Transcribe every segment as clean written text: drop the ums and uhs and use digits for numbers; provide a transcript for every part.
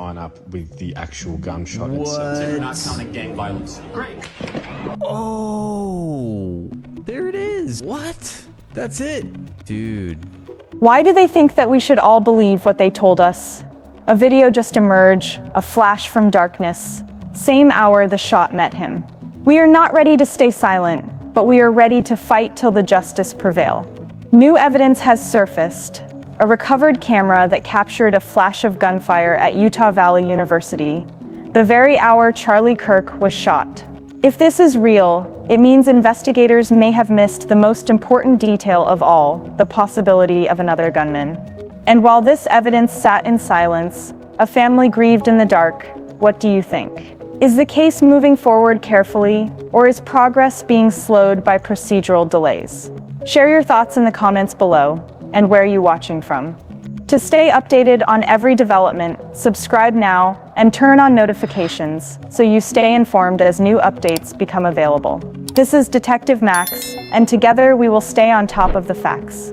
line up with the actual gunshot itself. So you're not counting gang violence. Great. Oh, there it is. What? That's it. Dude. Why do they think that we should all believe what they told us? A video just emerged, a flash from darkness. Same hour the shot met him. We are not ready to stay silent, but we are ready to fight till the justice prevail. New evidence has surfaced. A recovered camera that captured a flash of gunfire at Utah Valley University, the very hour Charlie Kirk was shot. If this is real, it means investigators may have missed the most important detail of all, the possibility of another gunman. And while this evidence sat in silence, a family grieved in the dark, what do you think? Is the case moving forward carefully, or is progress being slowed by procedural delays? Share your thoughts in the comments below, and where are you watching from? To stay updated on every development, subscribe now and turn on notifications so you stay informed as new updates become available. This is Detective Max, and together we will stay on top of the facts.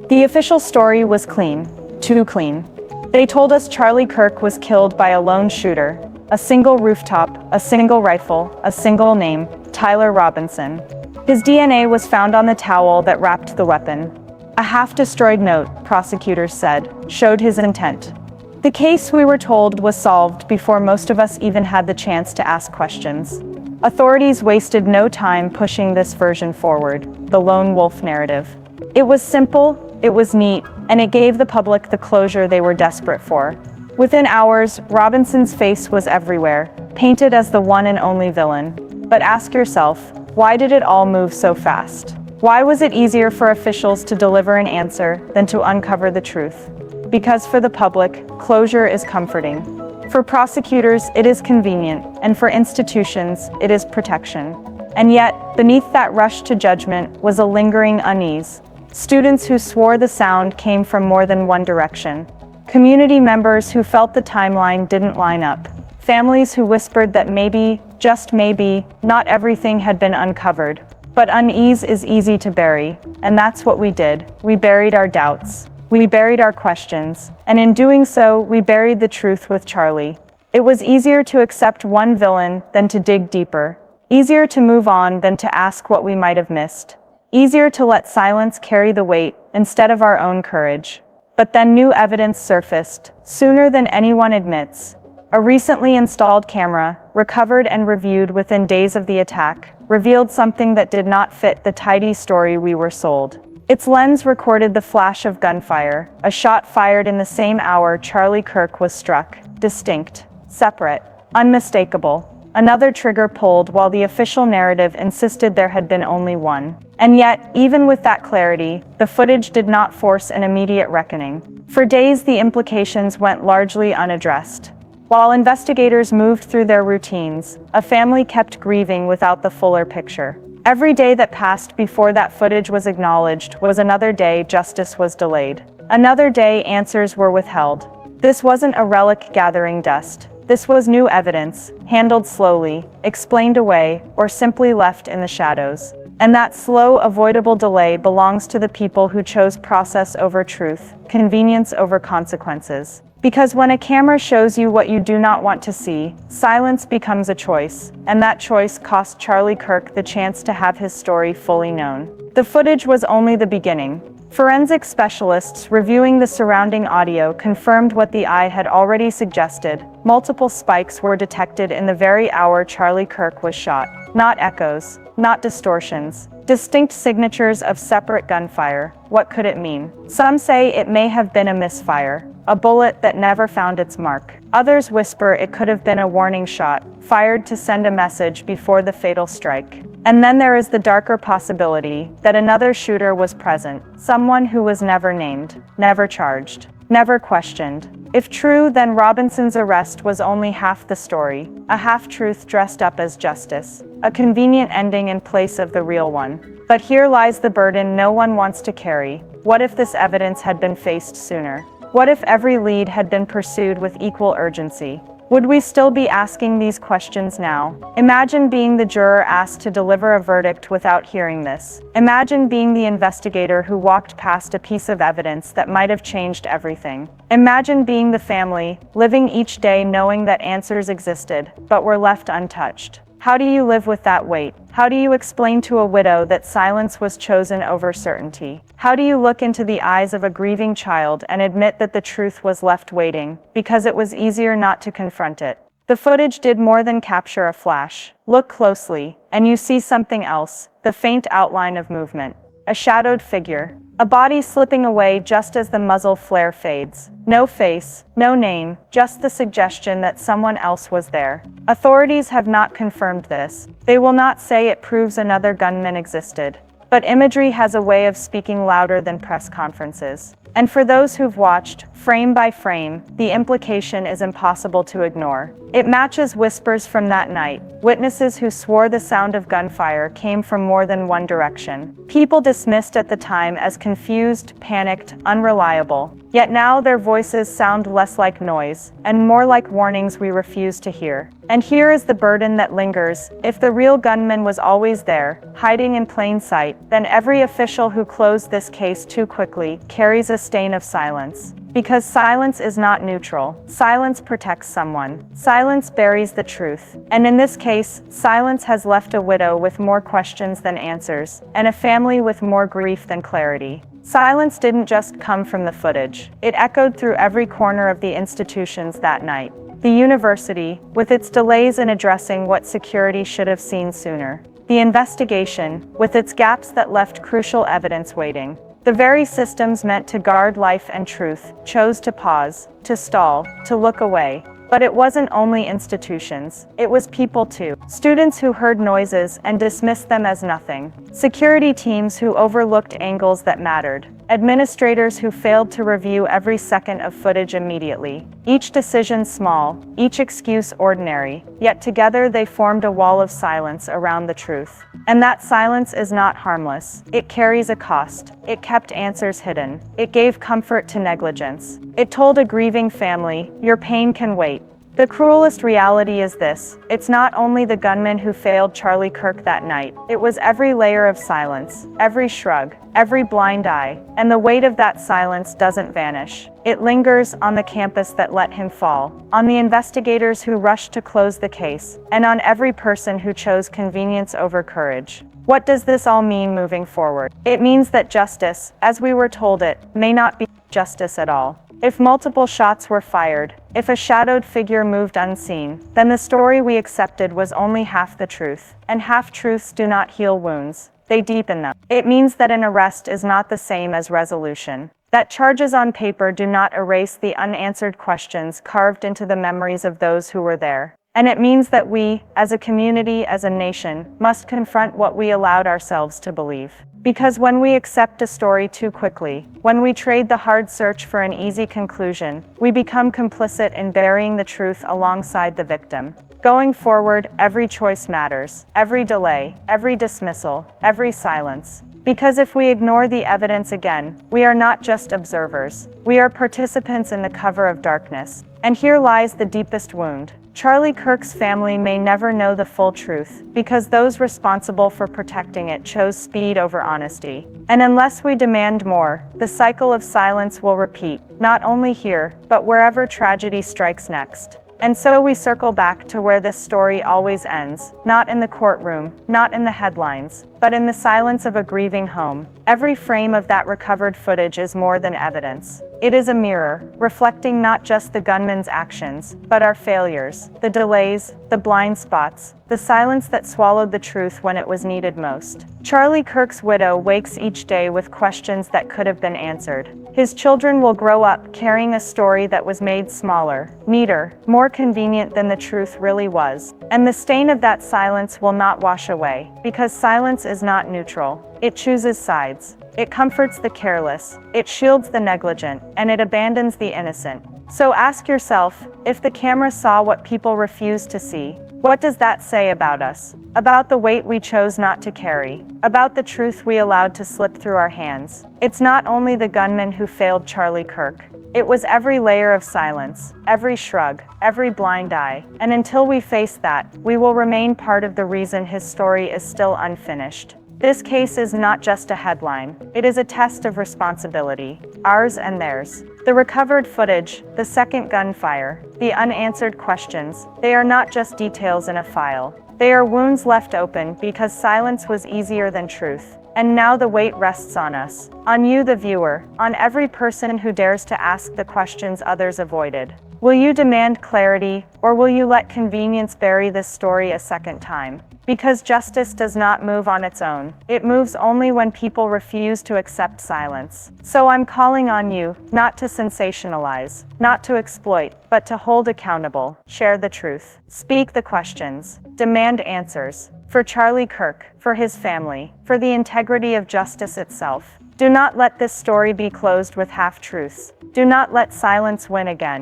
The official story was clean, too clean. They told us Charlie Kirk was killed by a lone shooter, a single rooftop, a single rifle, a single name, Tyler Robinson. His DNA was found on the towel that wrapped the weapon. A half-destroyed note, prosecutors said, showed his intent. The case, we were told, was solved before most of us even had the chance to ask questions. Authorities wasted no time pushing this version forward, the lone wolf narrative. It was simple, it was neat, and it gave the public the closure they were desperate for. Within hours, Robinson's face was everywhere, painted as the one and only villain. But ask yourself, why did it all move so fast? Why was it easier for officials to deliver an answer than to uncover the truth? Because for the public, closure is comforting. For prosecutors, it is convenient, and for institutions, it is protection. And yet, beneath that rush to judgment was a lingering unease. Students who swore the sound came from more than one direction. Community members who felt the timeline didn't line up. Families who whispered that maybe, just maybe, not everything had been uncovered. But unease is easy to bury, and that's what we did. We buried our doubts. We buried our questions. And in doing so, we buried the truth with Charlie. It was easier to accept one villain than to dig deeper. Easier to move on than to ask what we might have missed. Easier to let silence carry the weight instead of our own courage. But then new evidence surfaced, sooner than anyone admits. A recently installed camera, recovered and reviewed within days of the attack, revealed something that did not fit the tidy story we were sold. Its lens recorded the flash of gunfire, a shot fired in the same hour Charlie Kirk was struck, distinct, separate, unmistakable. Another trigger pulled while the official narrative insisted there had been only one. And yet, even with that clarity, the footage did not force an immediate reckoning. For days, the implications went largely unaddressed. While investigators moved through their routines, a family kept grieving without the fuller picture. Every day that passed before that footage was acknowledged was another day justice was delayed. Another day answers were withheld. This wasn't a relic gathering dust. This was new evidence, handled slowly, explained away, or simply left in the shadows. And that slow, avoidable delay belongs to the people who chose process over truth, convenience over consequences. Because when a camera shows you what you do not want to see, silence becomes a choice, and that choice cost Charlie Kirk the chance to have his story fully known. The footage was only the beginning. Forensic specialists reviewing the surrounding audio confirmed what the eye had already suggested. Multiple spikes were detected in the very hour Charlie Kirk was shot. Not echoes, not distortions. Distinct signatures of separate gunfire. What could it mean? Some say it may have been a misfire, a bullet that never found its mark. Others whisper it could have been a warning shot, fired to send a message before the fatal strike. And then there is the darker possibility that another shooter was present, someone who was never named, never charged, never questioned. If true, then Robinson's arrest was only half the story, a half-truth dressed up as justice, a convenient ending in place of the real one. But here lies the burden no one wants to carry. What if this evidence had been faced sooner? What if every lead had been pursued with equal urgency? Would we still be asking these questions now? Imagine being the juror asked to deliver a verdict without hearing this. Imagine being the investigator who walked past a piece of evidence that might have changed everything. Imagine being the family, living each day knowing that answers existed, but were left untouched. How do you live with that weight? How do you explain to a widow that silence was chosen over certainty? How do you look into the eyes of a grieving child and admit that the truth was left waiting, because it was easier not to confront it? The footage did more than capture a flash. Look closely, and you see something else, the faint outline of movement. A shadowed figure. A body slipping away just as the muzzle flare fades. No face, no name, just the suggestion that someone else was there. Authorities have not confirmed this. They will not say it proves another gunman existed. But imagery has a way of speaking louder than press conferences. And for those who've watched, frame by frame, the implication is impossible to ignore. It matches whispers from that night, witnesses who swore the sound of gunfire came from more than one direction. People dismissed at the time as confused, panicked, unreliable. Yet now their voices sound less like noise, and more like warnings we refuse to hear. And here is the burden that lingers. If the real gunman was always there, hiding in plain sight, then every official who closed this case too quickly carries a stain of silence. Because silence is not neutral. Silence protects someone. Silence buries the truth. And in this case, silence has left a widow with more questions than answers, and a family with more grief than clarity. Silence didn't just come from the footage. It echoed through every corner of the institutions that night. The university, with its delays in addressing what security should have seen sooner. The investigation, with its gaps that left crucial evidence waiting. The very systems meant to guard life and truth chose to pause, to stall, to look away. But it wasn't only institutions, it was people too. Students who heard noises and dismissed them as nothing. Security teams who overlooked angles that mattered. Administrators who failed to review every second of footage immediately. Each decision small, each excuse ordinary, yet together they formed a wall of silence around the truth. And that silence is not harmless. It carries a cost. It kept answers hidden. It gave comfort to negligence. It told a grieving family, your pain can wait. The cruelest reality is this: it's not only the gunman who failed Charlie Kirk that night, it was every layer of silence, every shrug, every blind eye, and the weight of that silence doesn't vanish. It lingers on the campus that let him fall, on the investigators who rushed to close the case, and on every person who chose convenience over courage. What does this all mean moving forward? It means that justice, as we were told it, may not be justice at all. If multiple shots were fired, if a shadowed figure moved unseen, then the story we accepted was only half the truth. And half-truths do not heal wounds, they deepen them. It means that an arrest is not the same as resolution. That charges on paper do not erase the unanswered questions carved into the memories of those who were there. And it means that we, as a community, as a nation, must confront what we allowed ourselves to believe. Because when we accept a story too quickly, when we trade the hard search for an easy conclusion, we become complicit in burying the truth alongside the victim. Going forward, every choice matters, every delay, every dismissal, every silence. Because if we ignore the evidence again, we are not just observers, we are participants in the cover of darkness. And here lies the deepest wound. Charlie Kirk's family may never know the full truth, because those responsible for protecting it chose speed over honesty. And unless we demand more, the cycle of silence will repeat, not only here, but wherever tragedy strikes next. And so we circle back to where this story always ends, not in the courtroom, not in the headlines, but in the silence of a grieving home. Every frame of that recovered footage is more than evidence. It is a mirror, reflecting not just the gunman's actions, but our failures, the delays, the blind spots, the silence that swallowed the truth when it was needed most. Charlie Kirk's widow wakes each day with questions that could have been answered. His children will grow up carrying a story that was made smaller, neater, more convenient than the truth really was. And the stain of that silence will not wash away, because silence is not neutral. It chooses sides. It comforts the careless, it shields the negligent, and it abandons the innocent. So ask yourself, if the camera saw what people refused to see, what does that say about us? About the weight we chose not to carry? About the truth we allowed to slip through our hands? It's not only the gunman who failed Charlie Kirk. It was every layer of silence, every shrug, every blind eye. And until we face that, we will remain part of the reason his story is still unfinished. This case is not just a headline. It is a test of responsibility, ours and theirs. The recovered footage, the second gunfire, the unanswered questions, they are not just details in a file. They are wounds left open because silence was easier than truth. And now the weight rests on us, on you the viewer, on every person who dares to ask the questions others avoided. Will you demand clarity, or will you let convenience bury this story a second time? Because justice does not move on its own. It moves only when people refuse to accept silence. So I'm calling on you, not to sensationalize, not to exploit, but to hold accountable, share the truth, speak the questions, demand answers. For Charlie Kirk, for his family, for the integrity of justice itself. Do not let this story be closed with half-truths. Do not let silence win again.